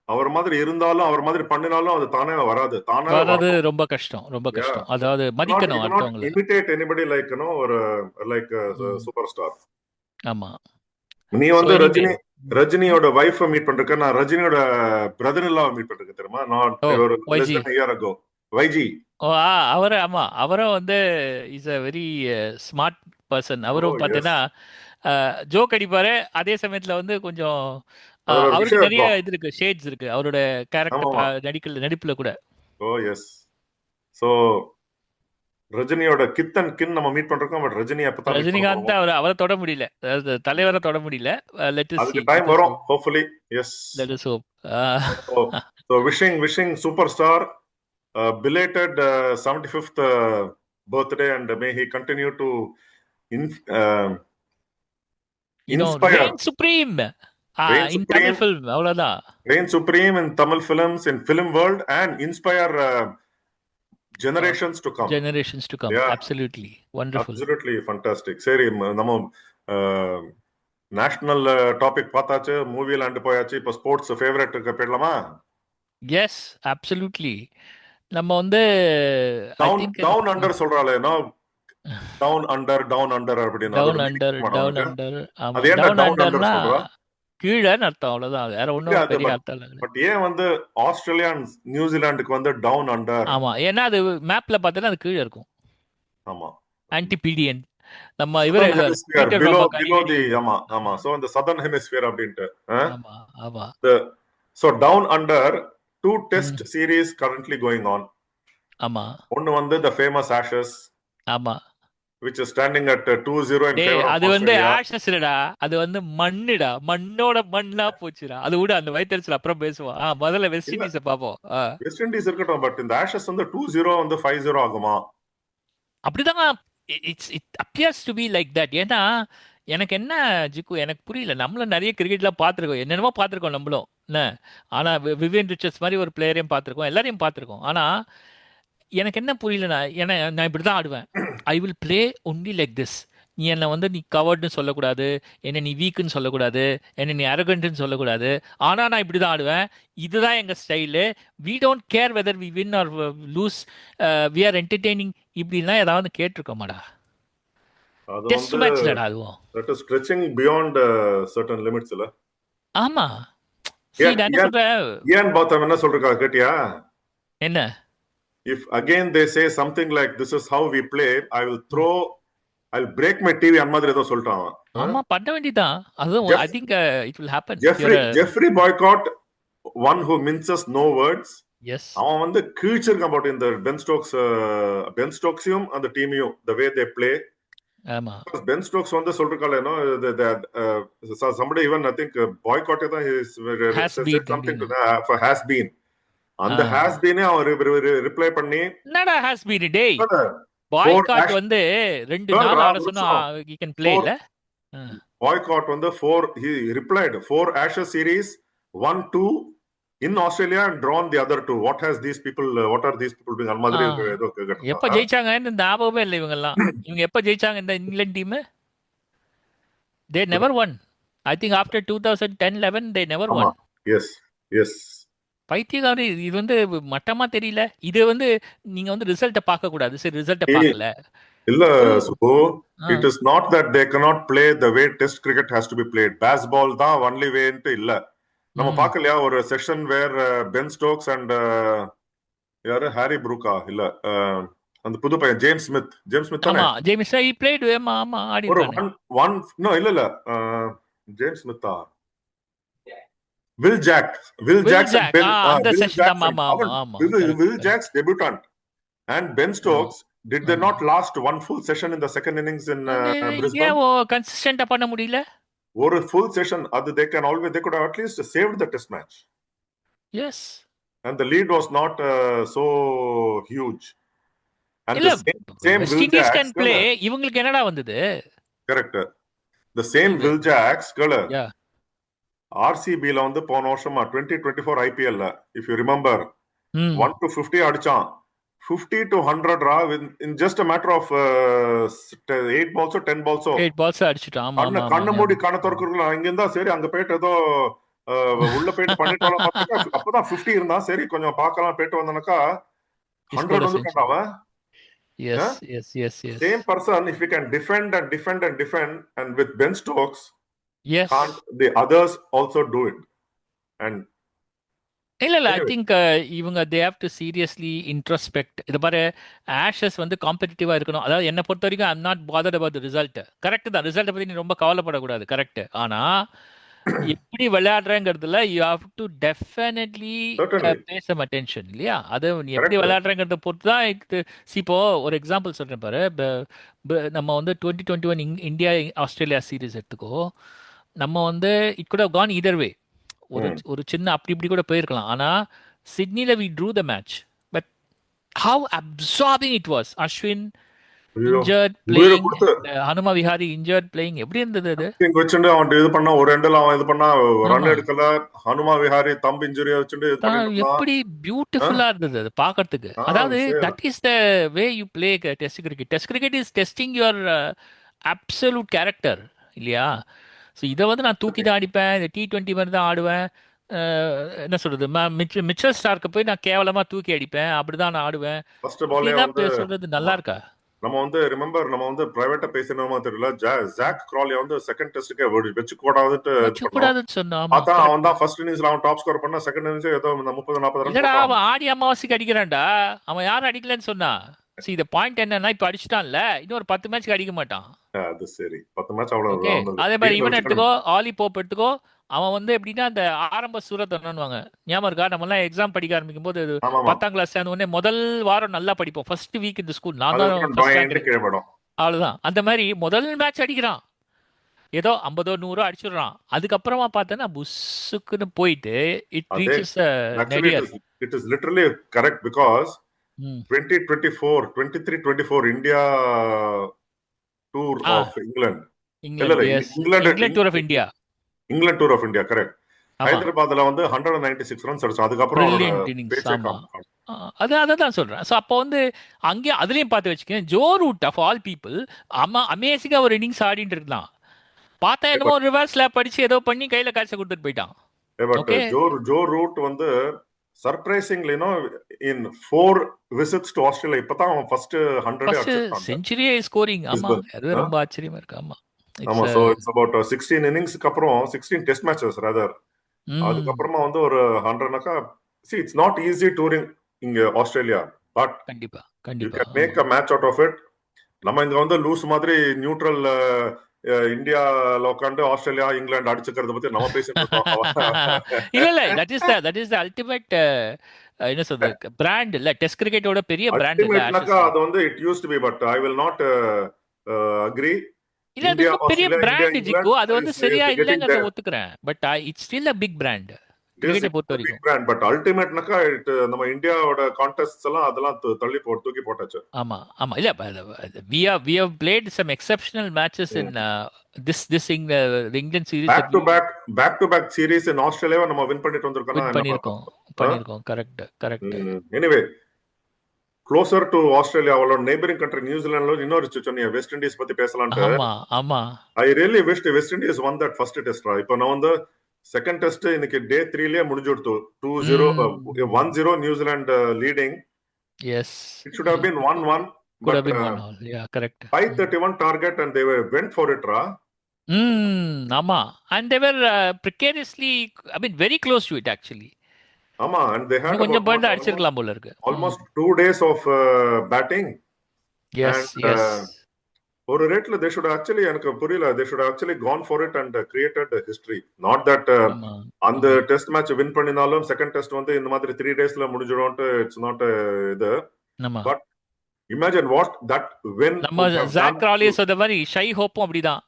அவர் மாதிரி இருந்தாலும் அவர் மாதிரி பண்ணினாலும் அது தானே வராது. தானாவே வர்றது வரணும். ரொம்ப கஷ்டம், ரொம்ப Yeah. கஷ்டம். அதாவது You மதிக்கணும் cannot அடுத்தவங்கள. imitate anybody like ஒரு லைக் ம். Super star. ஆமா. நீ ஸோ வந்து எனிவே. ரஜினியோட வைஃப் மீட் பண்றேன். நான் ரஜினியோட பிரதர் இன் லா மீட் பண்றேன் தெரியுமா? நான் ஓ, ஒரு லெஸ் YG. Then year ago. YG. ஓ, அவரு ஆமா, அவரும் வந்து is a very smart person. ஓ அவரும் எஸ். பார்த்தீங்கன்னா ஜோக் அடிப்பாரு, அதே சமயத்துல வந்து கொஞ்சம் அதுல ஒரு அவருக்கு விஷயம் நிறைய இருக்கும். இது இருக்கு, ஷேட்ஸ் இருக்கு அவரோட ஆமா கேரக்டர் ஆமா. நடிப்புல கூட. ஓ எஸ். சோ ரஜினியோட கித் அண்ட் கின் நம்ம மீட் பண்றோம். பட் ரஜினி அப்பதான் மீட் பண்ண ரஜினிகாந்த் போறோம். அவரை தொட முடியல, அதாவது தலைவரை தொட முடியல. லெட் அஸ் சி, அதுக்கு டைம் வரும் hopefully. Yes. Let us hope. So wishing superstar belated 75th birthday, and may he continue to in, uh, inspire, rain supreme reign in Tamil supreme, film, அவ்வளவுதான். reign supreme in Tamil films, in film world, and inspire generations to come. Generations to come. Yeah, absolutely wonderful. absolutely fantastic. சரி நம்ம நேஷனல் டாபிக் பார்த்தாச்சு, மூவி லேண்ட் போயாச்சு. இப்போ ஸ்போர்ட்ஸ் ஃபேவரட் போயிடலாமா? Yes, absolutely. நம்ம வந்து I down think down under சொல்றாளே, டவுன் அண்டர் அப்படின்னு அதோட டவுன் மீனிங் அண்டர், தெரியுமா டவுன் உனக்கு? அண்டர். ஆமா, அது ஏன்டா டவுன் டவுன் அண்டர் அண்டர்னா சொல்றா? கீழேன்னு அர்த்தம், அவ்வளவுதான். வேற இல்ல ஒன்றும் அது பெரிய அர்த்தம் இல்லை. பட் ஏன் வந்து ஆஸ்திரேலியா and நியூசிலாந்துக்கு வந்து டவுன் அண்டர்? ஆமா, ஏன்னா அது மேப்ல பார்த்தீங்கன்னா அது கீழே இருக்கும். ஆமா. ஆன்டிபீடியன். நம்ம இவர் சதர்ன் எழுதுவார், ஹெமிஸ்பியர் பீட்டர் பிலோ ஃபாம்பக் பிலோ அடிக்கடி தி. எழுதுவார். ஆமா ஆமா. ஆமா, சோ இந்த சதர்ன் ஹெமிஸ்பியர் அப்படின்ட்டு. ஆமா, ஆமா. சோ டவுன் அண்டர் 2 ம். Test series currently going on. ஆமா, ஒன்னு வந்து the famous Ashes, ஆமா. which is standing at 2-0 in டேய், favor of அது வந்து Australia. ஆஷஸ் இல்லடா, அது வந்து மண்ணுடா, மண்ணோட மண்ணா போச்சுடா. அது விட அந்த வயிற்றுச்சல் அப்புறம் பேசுவோம். முதல்ல வெஸ்ட் இல்ல இண்டீஸை பார்ப்போம். வெஸ்ட் இண்டீஸ் இருக்கட்டும், பட் இந்த ஆஷஸ் வந்து 2-0 வந்து 5-0 ஆகுமா? அப்படிதாங்க. It appears to be like that. ஏன்னா எனக்கு என்ன ஜிக்கு எனக்கு புரியல. நம்மளும் நிறைய கிரிக்கெட்லாம் பார்த்துருக்கோம், என்னென்னமோ பார்த்துருக்கோம் நம்மளும் என்ன. ஆனால் விவியன் ரிச்சர்ட்ஸ் மாதிரி ஒரு பிளேயரையும் பார்த்துருக்கோம், எல்லாரையும் பார்த்துருக்கோம். ஆனால் எனக்கு என்ன புரியலண்ணா, ஏன்னா நான் இப்படி தான் ஆடுவேன். I will play only like this. நீ என்னை வந்து நீ கவர்டுன்னு சொல்லக்கூடாது, என்னை நீ வீக்குன்னு சொல்லக்கூடாது, என்னை நீ அரகண்ட்னு சொல்லக்கூடாது. ஆனால் நான் இப்படி தான் ஆடுவேன், இதுதான் எங்கள் style. We don't care whether we win or lose, we are entertaining. இப்படிலாம் ஏதாவது கேட்டிருக்கோமாடா? அது டெஸ்ட் வந்து மேட்ச்லடா அதுவும். that is stretching beyond certain limits இல்ல. ஆமா. சரி, ஏன் நான் என்ன ஏன் சொல்றேன். ஏன் பாத்தம் என்ன சொல்றா கேட்டியா? என்ன? If again they say something like this is how we play, I'll break my TV அந்த மாதிரி ஏதோ சொல்லிட்டான் அவன். ஆமா, பண்ண வேண்டியதான். அதுவும் I Jeff- think it will happen. Jeffrey Boycott, one who minces no words. Yes. அவன் வந்து கீழ்ச்சிருக்கான் போட்டு இந்த பென் ஸ்டோக்ஸையும் அந்த டீமையும் the way they play. ஆமா. பென் ஸ்டோக்ஸ் வந்து சொல்றாங்க, somebody even I think boycott தான் Has said been something to அப்படின்னு. for has been. அந்த has been அவன் ரிப்ளை பண்ணி என்னடா ஹாஸ் பீன் டேய்? four பாய்காட் ash- வந்து 2 Sir, நாள் ஆட ஒரு சொன்னா நிமிஷம். he can play Four- இல்ல? boycott வந்து he replied 4 Ashes series 1-2 in Australia and drawn the other 2. What are these people doing? அந்த மாதிரி ஏதோ எப்ப ஜெயிச்சாங்கன்னு இந்த ஞாபகமே இல்லை இவங்கெல்லாம். இவங்க எப்ப ஜெயிச்சாங்க இந்த England team? they never won. I think after 2010-11 they never won. S பைத்தியக்காரி. இது வந்து மட்டமா தெரியல. இது வந்து நீங்க வந்து ரிசல்ட்டை பார்க்க கூடாது. சரி, ரிசல்ட்டை பார்க்கல. இல்ல Subbu, it is not that they cannot play the way test cricket has to be played. Baseball தான் only way ன்ட்டு இல்ல. நம்ம பார்க்கலையா ஒரு session where Ben Stokes and யாரு ஹாரி ப்ரூக்கா இல்ல அந்த புது பையன் ஜேம்ஸ் ஸ்மித் தானே? ஆமா, ஜேம்ஸ் ஐ பிளேட். ஆமா ஆடி ஒரு இருக்கானே. ஒன் நோ இல்ல ஜேம்ஸ் ஸ்மித்தா வில் ஜாக்ஸ் அந்த செஷன். ஆமா. Will Jacks debutant and Ben Stokes, did they not last one full session in the second innings in Brisbane? ஏன் கன்சிஸ்டன்ட்டா பண்ண முடியல? ஒரு full session அது they could have at least saved the test match. Yes. And the lead was not so huge. And இல்ல, the same West Will Indies Jacks can play. இவங்களுக்கு என்னடா வந்தது? correct. The same Will Jacks Yeah. RCB ல வந்து போன வருஷமா 2024 IPL ல if you remember 1-50 அடிச்சான். 50 to 100 raw in just a matter of 8 balls or 10 balls. 8 balls அடிச்சிட்டான். ஆமா. கண்ணு மூடி கண்ண திறக்குறதுல அங்க இருந்தா சரி, அங்க போயிட்டு ஏதோ உள்ள போயிட்டு பண்ணிட்டு வரலாம் பார்த்தா அப்பதான் 50 இருந்தா சரி கொஞ்சம் பார்க்கலாம் போயிட்டு வந்தனக்கா 100 வந்துட்டான் அவன். Yes. Same person, if we can defend and with Ben Stokes, Yes. can't the others also do it? And இல்ல ஐ திங்க் இவங்க they have to seriously introspect. இது பாரு, ஆஷஸ் வந்து காம்படிட்டிவா இருக்கணும். அதாவது என்னை பொறுத்த வரைக்கும் I'm not bothered about result. Correct தான், ரிசல்ட்டை பத்தி நீ ரொம்ப கவலைப்படக்கூடாது. கரெக்ட். ஆனா எப்படி விளையாடுறேங்கிறதுல you have to definitely pay some attention இல்லையா? அது நீ எப்படி விளையாடுறேங்கிறத பொறுத்து தான். இப்போ ஒரு எக்ஸாம்பிள் சொல்றேன் பாரு. நம்ம வந்து 2021 இந்தியா ஆஸ்திரேலியா சீரீஸ் எடுத்துக்கோ. நம்ம வந்து it could have gone either way. ஒரு சின்ன அப்படி இப்படி கூட போயிருக்கலாம். ஆனா சிட்னில we drew the match. But how absorbing it was. Ashwin injured playing, Hanuma Vihari injured playing. எப்படி இருந்தது அது? வச்சுட்டு அவன் இது பண்ணா ஒரு எண்டில் அவன் இது பண்ணா ரன் எடுக்கல. ஹனுமா விஹாரி தம்பு இன்ஜுரியா வச்சுட்டு எப்படி பியூட்டிஃபுல்லா இருந்தது அது பாக்கிறதுக்கு. அதாவது that is the way you play test cricket. Test cricket is testing your absolute character இல்லையா? ஸோ இதை வந்து நான் தூக்கி தான் அடிப்பேன். இந்த T20 மாதிரி தான் ஆடுவேன். என்ன சொல்றது, மிச்சல் ஸ்டார்க்கு போய் நான் கேவலமா தூக்கி அடிப்பேன். அப்படிதான் நான் ஆடுவேன். சொல்றது நல்லா இருக்கா? நம்ம வந்து ரிமெம்பர் நம்ம வந்து பிரைவேட்டா பேசினோமா தெரியல, ஜாக் கிராலி வந்து செகண்ட் டெஸ்ட்க்கே வெச்சு கூடாதுன்னு சொன்னான். பார்த்தா அவன் தான் ஃபர்ஸ்ட் இன்னிங்ஸ்ல அவன் டாப் ஸ்கோர் பண்ணா, செகண்ட் இன்னிங்ஸ் ஏதோ 30-40 ரன். இல்லடா, அவன் ஆடி அமாவாசைக்கு அடிக்கிறான்டா. அவன் யாரும் அடிக்கலன்னு சொன்னா. See, the point என்னன்னா, இப்ப அடிச்சிட்டான்ல, இன்னொரு 10 மேட்ச்க்கு அடிக்க மாட்டான். அது சரி, 10 மேட்ச் அவ்வளவு. அதே மாதிரி இவன் எடுத்துக்கோ, ஆலி போப் எடுத்துக்கோ. அவன் வந்து எப்படின்னா அந்த ஆரம்ப சூரத்தன்னுவாங்க. ஞாபகம் இருக்கா? நம்ம எல்லாம் எக்ஸாம் படிக்க ஆரம்பிக்கும் போது 10ஆம் கிளாஸ் சேர்ந்த உடனே முதல் வாரம் நல்லா படிப்போம். ஃபர்ஸ்ட் வீக் இந்த ஸ்கூல் நான் தான் அவ்வளவுதான். அந்த மாதிரி முதல் மேட்ச் அடிக்கிறான், ஏதோ 50 100 அடிச்சிடுறான். அதுக்கப்புறமா பார்த்தேன்னா புஸ்ஸுக்குன்னு போயிட்டு it reaches it is literally correct. Because ம். 23-24 India tour ஆ of England. இல்ல இங்கிலாந்து, எஸ். இங்கிலாந்து டூர் ஆஃப் இந்தியா. இங்கிலாந்து டூர் ஆஃப் இந்தியா, கரெக்ட். ஆமா. ஹைதராபாத்ல வந்து 196 ரன்ஸ் அடிச்சான். அதுக்கப்புறம் அவனோட பிரில்லியன்ட் இன்னிங்ஸ். பேச்சே ஆமா. அதான் சொல்றேன். ஸோ அப்போ வந்து அங்கேயும் அதுலயும் பார்த்து வச்சுக்கேன், Joe Root of all people அமேசிங்கா ஒரு இன்னிங்ஸ் ஆடிட்டு இருந்தான். பார்த்தா என்னமோ பட் ரிவர்ஸ் ஸ்லாப் அடிச்சு ஏதோ பண்ணி கையில காசை கொடுத்துட்டு போயிட்டான். ஓகே. ஜோ ரூட் வந்து surprisingly in 4 visits to Australia இப்பதான் அவன் ஃபர்ஸ்ட் 100 ஃபர்ஸ்ட் அடிச்சிருக்கான். செஞ்சுரியே ஸ்கோரிங். ஆமா, பிரிஸ்பன். அதுவே ரொம்ப ஆச்சரியமா இருக்கு. ஆமா. ஆமா, இட்ஸ் சோ இட்ஸ் அபவுட் 16 இன்னிங்ஸ்க்கு அப்புறம் 16 டெஸ்ட் மேட்சஸ் ரதர். அதுக்கப்புறமா வந்து ஒரு 100னாக்கா இட்ஸ் நாட் ஈஸி டூரிங் இங்க ஆஸ்திரேலியா, பட் கண்டிப்பா யூ கண்டிப்பா. Can make a match out of it. நம்ம இங்க வந்து லூஸ் மாதிரி நியூட்ரல் இந்தியால உட்காந்து ஆஸ்திரேலியா இங்கிலாந்து அடிச்சுக்கிறத பத்தி நம்ம பேசிட்டு இருக்கோம். இல்ல தட் இஸ் த அல்டிமேட் என்ன சொல்றது பிராண்ட் இல்ல, டெஸ்ட் கிரிக்கெட்டோட பெரிய பிராண்ட் இல்ல அல்டிமேட்னாக்கா ஆஷஸ். அது வந்து it used to be, but I will not agree. இல்ல அது இந்தியா ரொம்ப பெரிய ஆஸ்திரேலியா, இந்தியா பிராண்ட் ஜிக்கு. இங்கிலாந்து அது வந்து இஸ் சரியா கெட்டிங் இல்லைங்கிறத தேர். ஒத்துக்கிறேன். But it's still a big brand Yes, கிரிக்கெட்டை it's பொறுத்த a big வரைக்கும். brand, but ultimateனாக்கா நம்ம இந்தியாவோட கான்டெஸ்ட்ஸ் எல்லாம் அதெல்லாம் தள்ளி தூக்கி போட்டாச்சு. ஆமா ஆமா. இல்ல we have played some exceptional matches in this in the England series that we back to back series in ஆஸ்திரேலியாவை நம்ம வின் பண்ணிட்டு வந்திருக்கோம்னா win என்ன பண்ணிருக்கோம். Correct. Anyway closer to Australia, அவளோட நெய்பரிங் கண்ட்ரி நியூசிலாந்துல இன்னொரு சொன்னீங்க வெஸ்ட் இண்டீஸ் பத்தி பேசலான்ட்டு. ஆமா. I really wish West Indies won that first test. இப்போ நான் வந்து செகண்ட் டெஸ்ட் இன்னைக்கு டே 3லயே முடிஞ்சு கொடுத்து 2-0 1-0 New Zealand leading. Yes. It should have been 1-1, could but have been 1-1. Yeah, correct. 531 target and they went for it, ra. ஆமா. And they were precariously, very close to it actually. ஆமா, and they had கொஞ்சம் பாயிண்ட் அடிச்சிருக்கலாம் போல இருக்கு. almost 2 days of batting. Yes. ஒரு ரேட்ல they should actually, எனக்கு புரியல, they should actually gone for it and created history. Not that அந்த டெஸ்ட் மேட்ச் வின் பண்ணினாலும் செகண்ட் டெஸ்ட் வந்து இந்த மாதிரி 3 daysல முடிஞ்சிடும்ட்டு இட்ஸ் நாட் இது. But imagine what that win. நம்ம ஜாக் கிராலி சொன்ன மாதிரி ஷை ஹோப்பும் அப்படிதான்.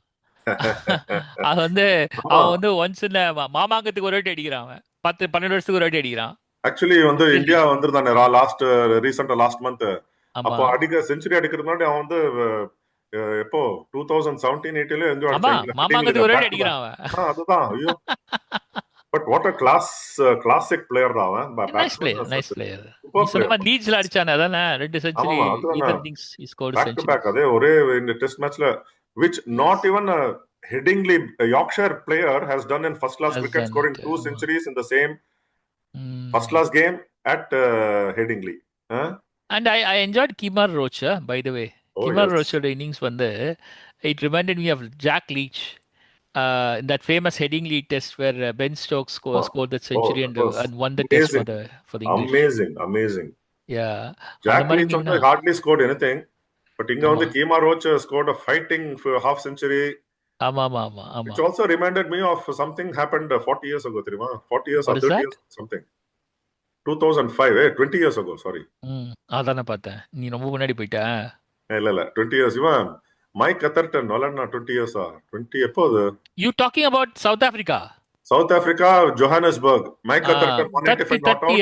அது வந்து அவன் வந்து ஒன்ஸ் இந்த மாமாங்கத்துக்கு ஒரு வாட்டி அடிக்கிறான், 10-12 வருஷத்துக்கு ஒரு வாட்டி அடிக்கிறான். ஆக்சுவலி வந்து இந்தியா வந்திருந்தானே லாஸ்ட் மந்த். அப்போ செஞ்சுரி அடிக்கிறதுனால அவன் வந்து எப்போ 2017-18 எங்க மாமாங்கத்துக்கு ஒரு வாட்டி அடிக்கிறான் அவன். அதுதான். ஐயோ, but what a classic player தான் அவன். Nice player. சொன்னமா லீட்ஸ்ல அடிச்சானே அதானே 2 century either innings he scored back to back. அதே ஒரே இந்த டெஸ்ட் மேட்ச்ல which not even a Headingley Yorkshire player has done in first class cricket, scoring 2 centuries in the same first class game at Headingley. And I enjoyed Kemar Roach, by the way. Kemar Roach's innings வந்து it reminded me of Jack Leach, that famous Headingley test where Ben Stokes scored that century and won the test for the English. Amazing. Yeah. Jack Leach hardly scored anything. But இங்க வந்து Kemar Roach scored a fighting half century. ஆமா. Which also reminded me of something happened 40 years ago, தெரியுமா? 40 years or 30 years something. 2005, 20 years ago, sorry. அதானே பார்த்தேன். நீ ரொம்ப முன்னாடி போயிட்ட. இல்ல 20 years. இவன் மைக் அத்தர்டன் வளர்னா 20 years 20 எப்போ அது? You talking about South Africa? South Africa, Johannesburg. Mike Atherton 185 not out. 30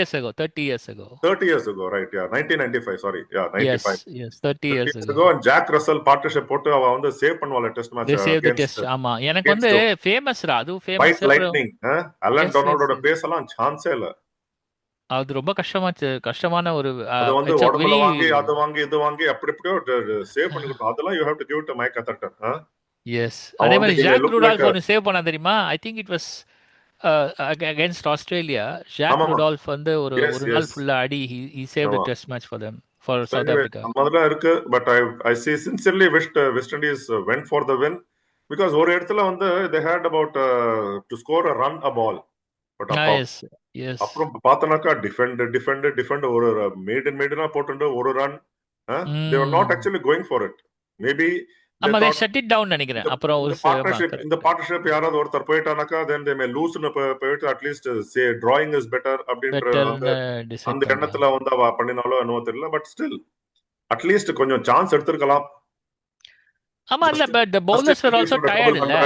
years ago. 30 years ago, right? Yeah, 1995. Sorry, yeah, 95. Yes, 30 years ago. And Jack Russell partnership போட்டு அவ வந்து சேவ் பண்ணுவாள test match. They saved the test. ஆமா, எனக்கு வந்து ஃபேமஸ் அது ஃபேமஸ். White lightning, அலன் டொனால்டோட பேஸ் எல்லாம் சான்ஸே இல்ல. அது ரொம்ப கஷ்டமான ஒரு அது வந்து உடம்புல வாங்கி அது வாங்கி இது வாங்கி அப்படியே சேவ் பண்ணிட்டு அதெல்லாம் you have to give it to Mike Atherton. Yes. அதே மாதிரி ஜாக் ரூடால்ஃப் ஒன்னு சேவ் பண்ணா தெரியுமா? I think it was against Australia. Jack Rudolph வந்து ஒரு நாள் ஃபுல்லா ஆடி he saved the test match for them, for South Africa. அதெல்லாம் இருக்கு. But I sincerely wished West Indies went for the win because ஒரு இடத்துல வந்து they had about to score a run a ball. But yes. அப்புறம் பார்த்தனாக்கா டிஃபெண்ட் ஒரு மேடனா போட்டு ஒரு run. They were not actually going for it. Maybe they shut it down நினைக்கிறேன். அப்புறம் ஒரு இந்த பார்ட்னர்ஷிப் யாராவது ஒருத்தர் போயிட்டானாக்கா then they may lose னு போயிட்டு at least say drawing is better அப்படின்ற அந்த எண்ணத்துல வந்து அவ பண்ணினாலோ என்னவோ தெரியல. பட் ஸ்டில் at least கொஞ்சம் சான்ஸ் எடுத்துக்கலாம். ஆமா, இல்ல but the bowlers were also tired இல்ல.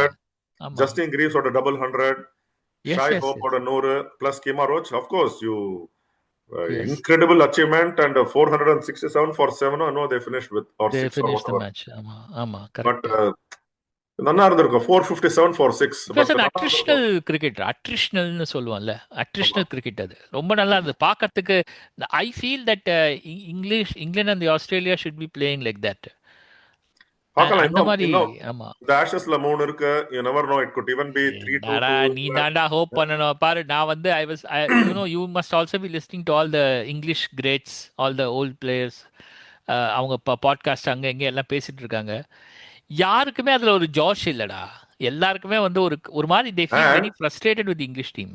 Justin Greaves ஓட double 100, Shai Hope ஓட 100 plus Kemar Roach. Of course you Yes. Incredible achievement and 467 for 7. No, they finished with or They 6 or finished the whatever. match. ஆமா But கரெக்ட். நல்லா இருந்திருக்கும் 457 for 6. It was but an நல்லா இருந்திருக்கும். அட்ரிஷனல் கிரிக்கெட். அட்ரிஷனல்னு சொல்லுவோம்ல, ஆமா அட்ரிஷனல் கிரிக்கெட். அது ரொம்ப நல்லா இருந்தது பார்க்கறதுக்கு. I feel that England and Australia should be playing like that. பார்க்கலாம். அந்த இன்னும் மாதிரி. இன்னும் ஆமா. இந்த ஆஷஸ்ல 3 இருக்கு. You never know, it could even be 3-2 என்னடா to நீ தாண்டா ஹோப் பண்ணணும் பாரு. நான் வந்து you must also be listening to all the English greats, all the old players. அவங்க பாட்காஸ்ட் அங்கே எங்கே எல்லாம் பேசிட்டு இருக்காங்க. யாருக்குமே அதுல ஒரு ஜோஷ் இல்லடா. எல்லாருக்குமே வந்து ஒரு ஒரு மாதிரி they feel and very frustrated with the English team.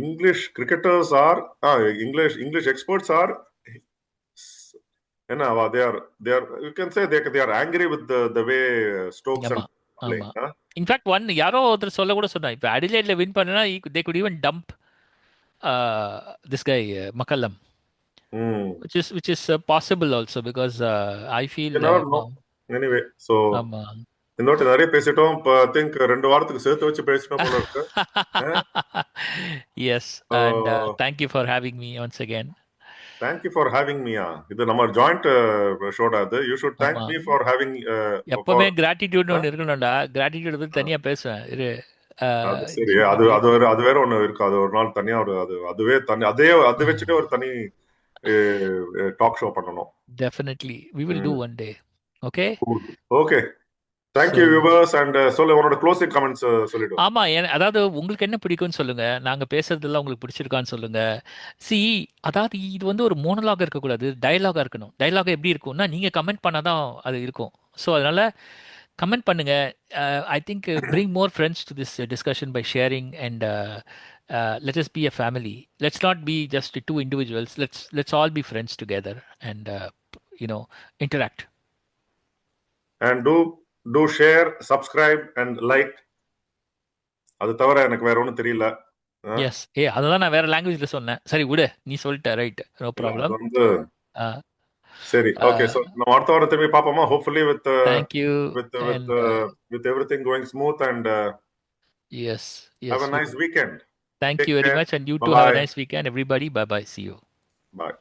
English cricketers are English experts are they are you can say they are angry with the way Stokes ஆமா and playing. ஆமா. இன்ஃபேக்ட் யாரோ ஒருத்தர் சொல்ல கூட சொன்னா, இப்போ அடிலைட்ல வின் பண்ணனா they could even dump this guy McCullum, which is possible also because I feel You never know. Anyway, so ஆமா. இந்த வாட்டி நிறைய பேசிட்டோம். இப்போ ஐ திங்க் 2 வாரத்துக்கு சேர்த்து வச்சு பேசிட்டோம் போல இருக்கு. Yes, and thank you for having me once again. Thank you for having me. இது நம்ம ஜாயிண்ட் ஷோடா அது. You should thank ஆமா. me for having எப்பவுமே கிராட்டிடியூட்னு ஒன்று இருக்கணும்டா. கிராட்டிடியூட் பத்தி தனியா பேசுவேன் இரு. அது சரி. அது வேற ஒண்ணு இருக்கு. அது ஒரு நாள் தனியா அதுவே தனி அது வச்சுட்டு ஒரு தனி டாக் ஷோ பண்ணணும். Definitely we will do one day. Okay. Okay. Thank you viewers and சொல்ல உன்னோட க்ளோசிங் கமெண்ட்ஸ் சொல்லிடு. ஆமா, அதாவது உங்களுக்கு என்ன பிடிக்கும்னு சொல்லுங்க. நாங்க பேசுறதெல்லாம் உங்களுக்கு பிடிச்சிருக்கான்னு சொல்லுங்க. சி, அதாவது இது வந்து ஒரு மோனலாக இருக்கக்கூடாது, டயலாகா இருக்கணும். டயலாக் எப்படி இருக்கும்னா நீங்க கமெண்ட் பண்ணாதான் அது இருக்கும். ஸோ அதனால கமெண்ட் பண்ணுங்க. I think bring more friends to this discussion by sharing and let us be a family. Let's not be just two individuals. Let's all be friends together and interact. And do share, subscribe and like. அது தவிர எனக்கு வேற ஒன்றும் தெரியல. எஸ். அததான் நான் வேற லாங்குவேஜ்ல சொன்னேன். சரி விடு, நீ சொல்லிட்ட. Right, no problem. சரி, ஓகே. சோ நம்ம அடுத்த வாரம் திரும்பி பாப்போமா? Hopefully with thank you with everything going smooth and yes have a nice weekend. Thank Take you very care. much, and you too Bye-bye. have a nice weekend everybody. Bye bye, see you. Bye.